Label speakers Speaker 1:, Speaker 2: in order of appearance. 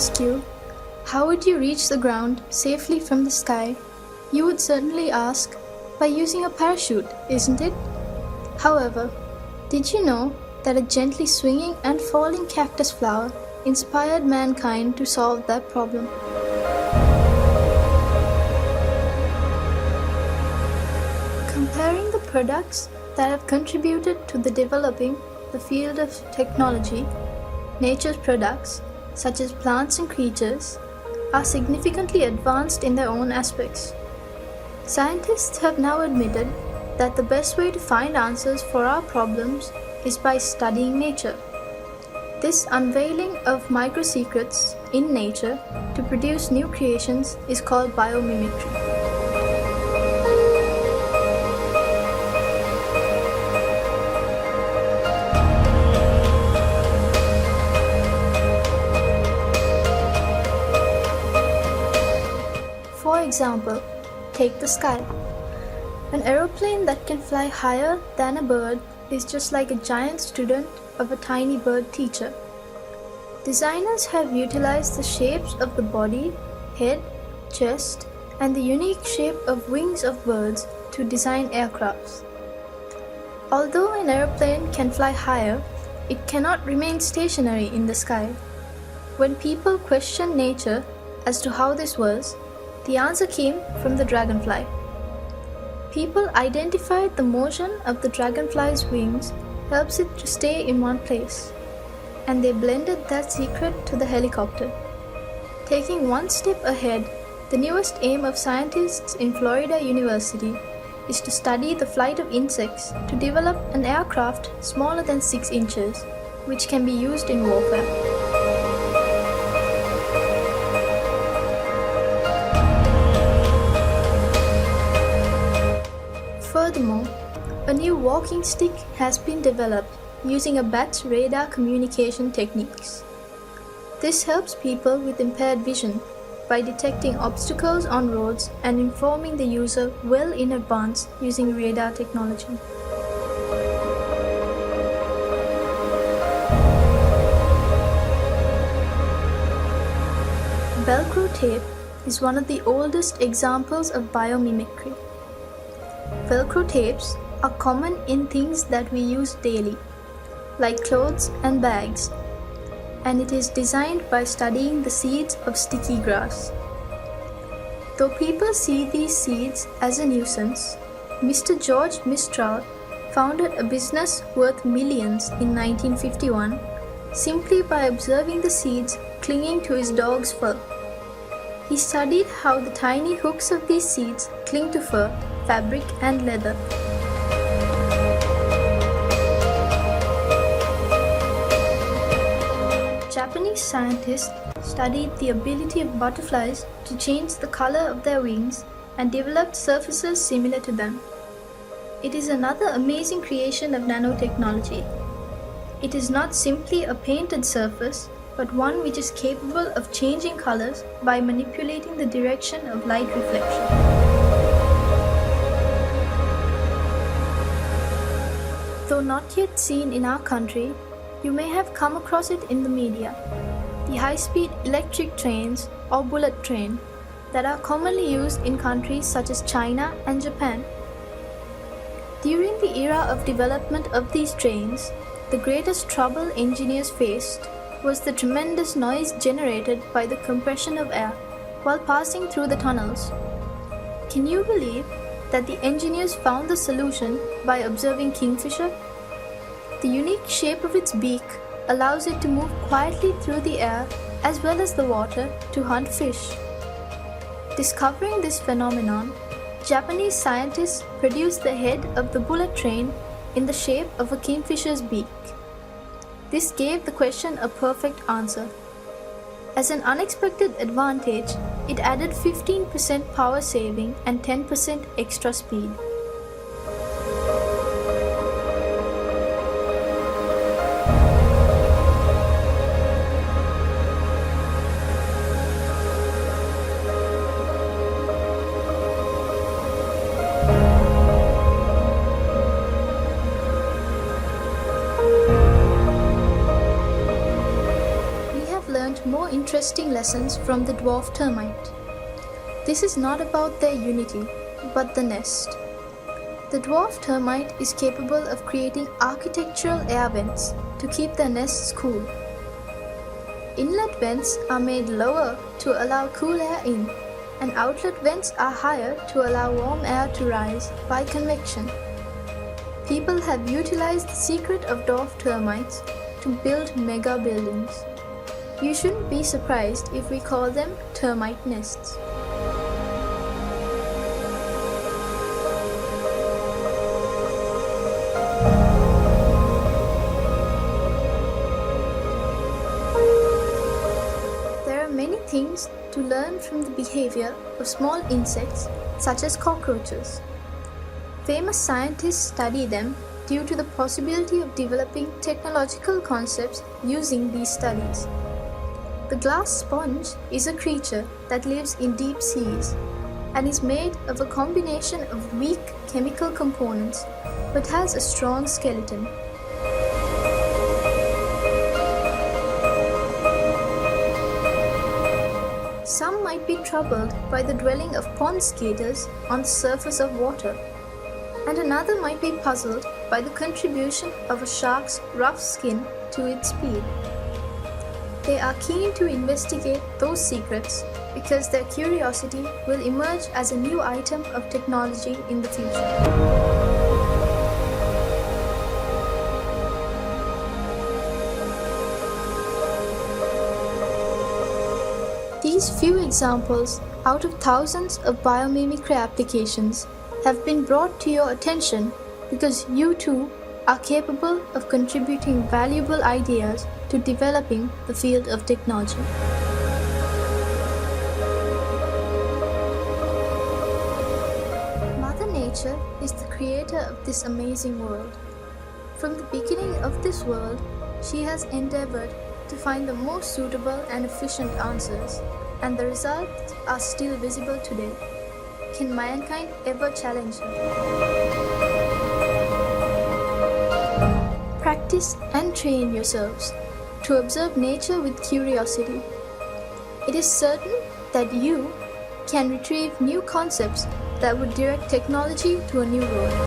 Speaker 1: ask you, how would you reach the ground safely from the sky? You would certainly ask, by using a parachute, isn't it? However, did you know that a gently swinging and falling cactus flower inspired mankind to solve that problem? Comparing the products that have contributed to the developing the field of technology, nature's products, such as plants and creatures, are significantly advanced in their own aspects. Scientists have now admitted that the best way to find answers for our problems is by studying nature. This unveiling of micro-secrets in nature to produce new creations is called biomimicry. For example, take the sky. An aeroplane that can fly higher than a bird is just like a giant student of a tiny bird teacher. Designers have utilized the shapes of the body, head, chest, and the unique shape of wings of birds to design aircrafts. Although an aeroplane can fly higher, it cannot remain stationary in the sky. When people questioned nature as to how this was, the answer came from the dragonfly. People identified the motion of the dragonfly's wings helps it to stay in one place, and they blended that secret to the helicopter. Taking one step ahead, the newest aim of scientists in Florida University is to study the flight of insects to develop an aircraft smaller than 6 inches, which can be used in warfare. Furthermore, a new walking stick has been developed using a bat's radar communication techniques. This helps people with impaired vision by detecting obstacles on roads and informing the user well in advance using radar technology. Velcro tape is one of the oldest examples of biomimicry. Velcro tapes are common in things that we use daily, like clothes and bags, and it is designed by studying the seeds of sticky grass. Though people see these seeds as a nuisance, Mr. George Mistral founded a business worth millions in 1951 simply by observing the seeds clinging to his dog's fur. He studied how the tiny hooks of these seeds cling to fur, fabric, and leather. Japanese scientists studied the ability of butterflies to change the color of their wings and developed surfaces similar to them. It is another amazing creation of nanotechnology. It is not simply a painted surface, but one which is capable of changing colors by manipulating the direction of light reflection. Though not yet seen in our country, you may have come across it in the media. The high-speed electric trains or bullet train that are commonly used in countries such as China and Japan. During the era of development of these trains, the greatest trouble engineers faced was the tremendous noise generated by the compression of air while passing through the tunnels. Can you believe that the engineers found the solution by observing kingfisher? The unique shape of its beak allows it to move quietly through the air as well as the water to hunt fish. Discovering this phenomenon, Japanese scientists produced the head of the bullet train in the shape of a kingfisher's beak. This gave the question a perfect answer. As an unexpected advantage, it added 15% power saving and 10% extra speed. out more interesting lessons from the dwarf termite. This is not about their unity, but the nest. The dwarf termite is capable of creating architectural air vents to keep their nests cool. Inlet vents are made lower to allow cool air in, and outlet vents are higher to allow warm air to rise by convection. People have utilized the secret of dwarf termites to build mega buildings. You shouldn't be surprised if we call them termite nests. There are many things to learn from the behavior of small insects such as cockroaches. Famous scientists study them due to the possibility of developing technological concepts using these studies. The glass sponge is a creature that lives in deep seas and is made of a combination of weak chemical components but has a strong skeleton. Some might be troubled by the dwelling of pond skaters on the surface of water, and another might be puzzled by the contribution of a shark's rough skin to its speed. They are keen to investigate those secrets because their curiosity will emerge as a new item of technology in the future. These few examples out of thousands of biomimicry applications have been brought to your attention because you too are capable of contributing valuable ideas to developing the field of technology. Mother Nature is the creator of this amazing world. From the beginning of this world, she has endeavored to find the most suitable and efficient answers, and the results are still visible today. Can mankind ever challenge her? Practice and train yourselves to observe nature with curiosity. It is certain that you can retrieve new concepts that would direct technology to a new road.